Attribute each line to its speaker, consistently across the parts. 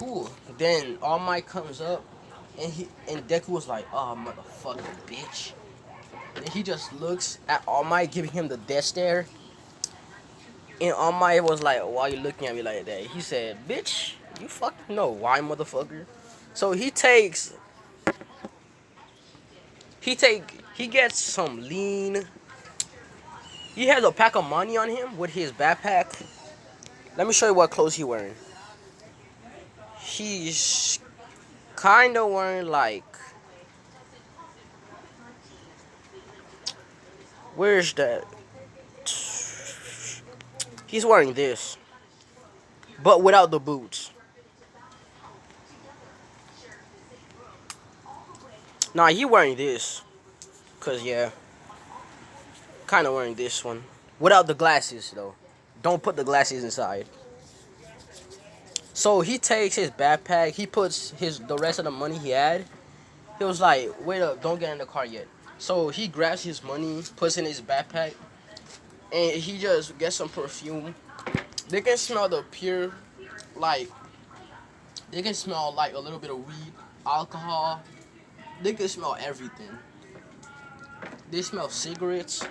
Speaker 1: cool. Then All Might comes up, and Deku was like, oh motherfucking bitch. And he just looks at All Might, giving him the death stare. And All Might was like, why you looking at me like that? He said, bitch, you fucking know why, motherfucker. So he gets some lean. He has a pack of money on him with his backpack. Let me show you what clothes he wearing. He's kind of wearing like, where's that? He's wearing this, but without the boots. Nah, he wearing this, cause yeah, kind of wearing this one without the glasses though. Don't put the glasses inside. So he takes his backpack. He puts the rest of the money he had. He was like, wait up, don't get in the car yet. So he grabs his money, puts in his backpack, and he just gets some perfume. They can smell the pure, like, they can smell like a little bit of weed, alcohol. They can smell everything. They smell cigarettes.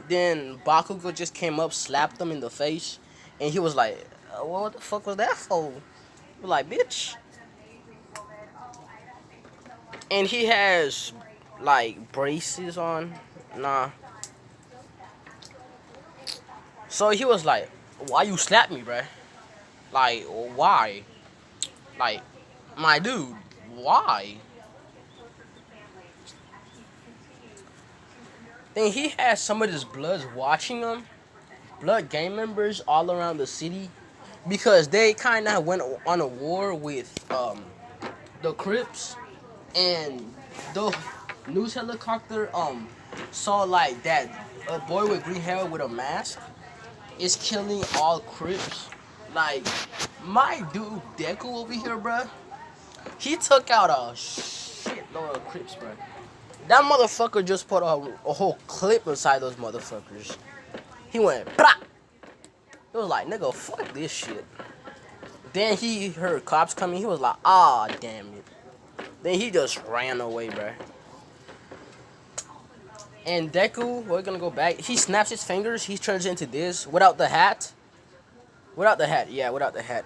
Speaker 1: Then Bakugo just came up, slapped him in the face, and he was like, what the fuck was that for? We're like, bitch. And he has, like, braces on. Nah. So he was like, why you slap me, bruh? Like, why? Like, my dude, why? Then he has some of his bloods watching him. Blood gang members all around the city. Because they kind of went on a war with the Crips. And the news helicopter saw like that a boy with green hair with a mask is killing all Crips. Like, my dude Deku over here, bruh, he took out a shitload of Crips, bruh. That motherfucker just put a whole clip inside those motherfuckers. He went, brah! It was like, nigga, fuck this shit. Then he heard cops coming. He was like, ah, damn it. Then he just ran away, bruh. And Deku, we're gonna go back. He snaps his fingers. He turns into this without the hat. Without the hat, yeah, without the hat.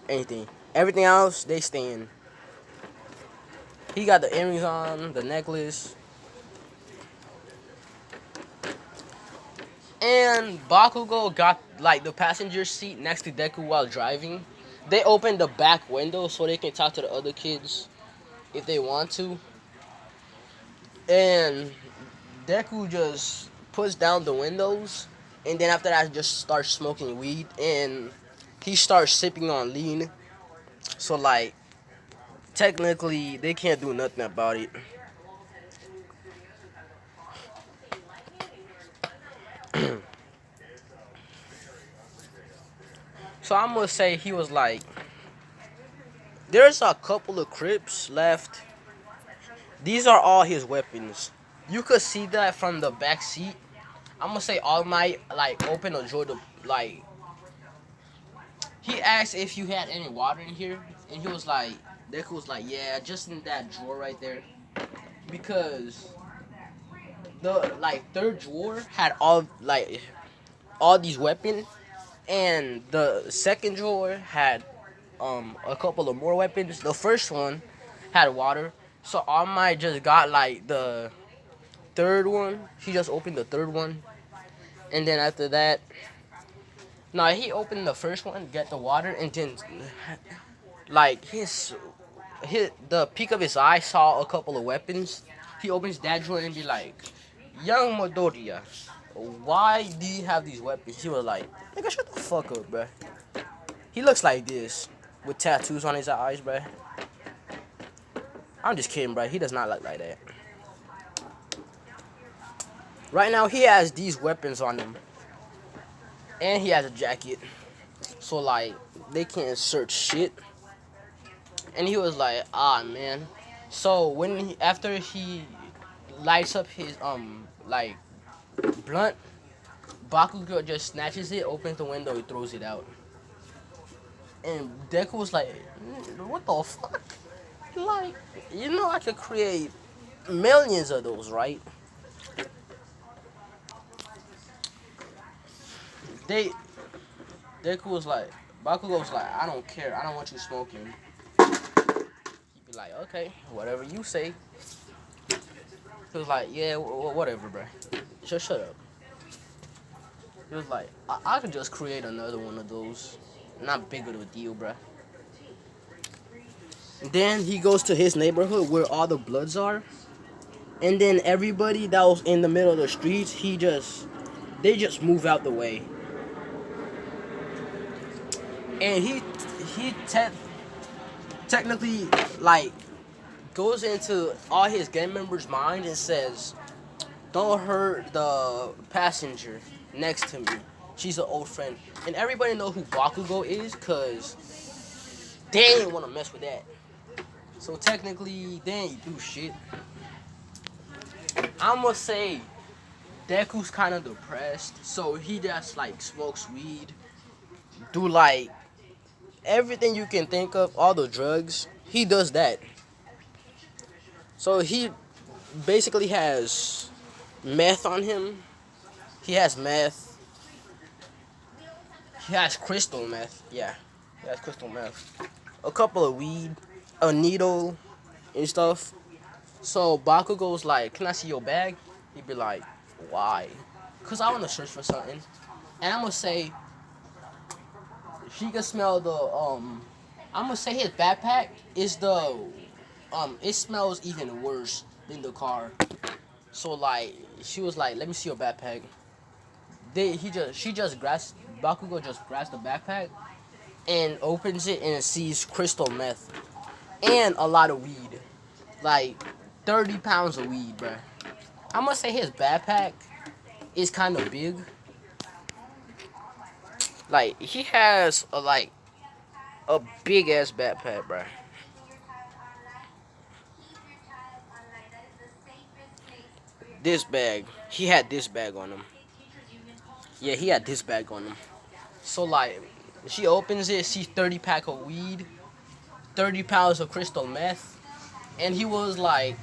Speaker 1: Anything. Everything else, they stay in. He got the earrings on, the necklace. And Bakugo got like the passenger seat next to Deku while driving. They open the back window so they can talk to the other kids if they want to. And Deku just puts down the windows, and then after that just starts smoking weed, and he starts sipping on lean. So like, technically they can't do nothing about it. So I'm gonna say he was like, there's a couple of Crips left. These are all his weapons. You could see that from the back seat. I'm gonna say All Might like open a drawer to like. He asked if you had any water in here, and he was like, Deku was like, yeah, just in that drawer right there, because the like third drawer had all these weapons, and the second drawer had a couple of more weapons. The first one had water, so All Might just got like the third one. He just opened the third one, and then after that, no, he opened the first one, get the water, and then like the peak of his eye saw a couple of weapons. He opens that drawer and be like, young Midoriya, why do you have these weapons? He was like, nigga, shut the fuck up, bruh. He looks like this with tattoos on his eyes, bruh. I'm just kidding, bruh. He does not look like that. Right now, he has these weapons on him. And he has a jacket. So, like, they can't search shit. And he was like, ah, man. So, after he lights up his, like, blunt, Bakugo just snatches it, opens the window, and throws it out. And Deku was like, what the fuck? Like, you know I could create millions of those, right? They Deku was like, Bakugo was like, I don't care. I don't want you smoking. He'd be like, okay, whatever you say. He was like, yeah, whatever, bro. Just shut up. He was like, I could just create another one of those. Not big of a deal, bro. Then he goes to his neighborhood where all the Bloods are. And then everybody that was in the middle of the streets, they just move out the way. And he technically, like, goes into all his gang members' mind and says, don't hurt the passenger next to me. She's an old friend. And everybody know who Bakugo is because they ain't want to mess with that. So technically, they ain't do shit. I'ma say Deku's kind of depressed. So he just, like, smokes weed. Do, like, everything you can think of, all the drugs. He does that. So he basically has meth on him. He has meth. He has crystal meth. Yeah, he has crystal meth. A couple of weed, a needle, and stuff. So Bakugo's like, can I see your bag? He'd be like, why? Cause I wanna search for something. And I'm gonna say, he can smell the I'm gonna say his backpack is it smells even worse than the car. So like, she was like, let me see your backpack. Bakugo just grabs the backpack and opens it and sees crystal meth and a lot of weed, like 30 pounds of weed, bruh. I'm gonna say his backpack is kind of big. Like he has a big ass backpack, bruh. This bag, he had this bag on him. Yeah, he had this bag on him. So like, she opens it, sees 30 pack of weed, 30 pounds of crystal meth, and he was like,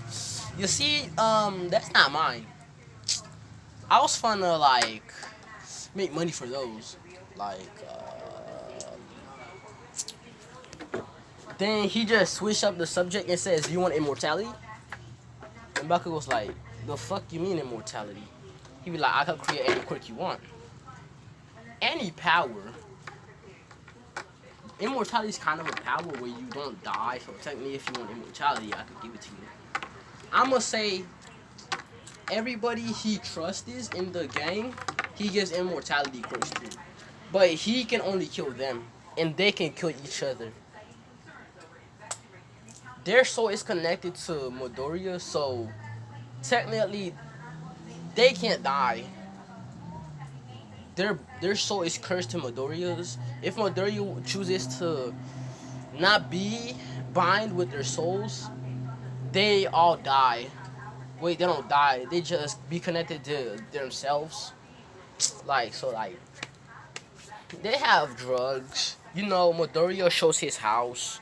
Speaker 1: you see, that's not mine. I was finna like make money for those. Like, then he just switched up the subject and says, "Do you want immortality?" And Baku was like, "The fuck you mean immortality?" He be like, "I can create any quirk you want, any power." Immortality is kind of a power where you don't die. So technically, if you want immortality, I could give it to you. I'ma say everybody he trusts in the gang, he gives immortality quirks to. But he can only kill them, and they can kill each other. Their soul is connected to Midoriya, so technically they can't die. Their soul is cursed to Midoriya's. If Midoriya chooses to not be bind with their souls, they all die. Wait, they don't die. They just be connected to themselves. Like, so like, they have drugs. You know, Midoriya shows his house.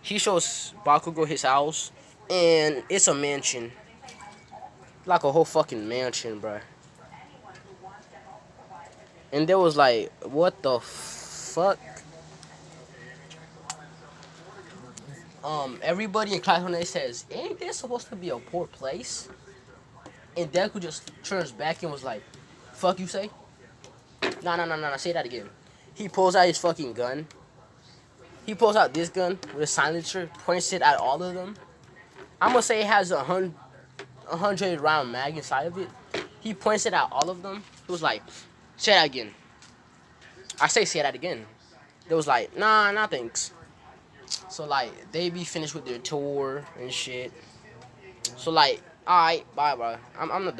Speaker 1: He shows Bakugo his house. And it's a mansion. Like a whole fucking mansion, bruh. And there was like, what the fuck? Everybody in class when they says, ain't this supposed to be a poor place? And Deku just turns back and was like, fuck you say? Nah, say that again. He pulls out his fucking gun. He pulls out this gun with a silencer, points it at all of them. I'm gonna say it has a 100 round mag inside of it. He points it at all of them. He was like, say that again. I say that again. They was like, nah, thanks. So like, they be finished with their tour and shit. So like, alright, bye. I'm the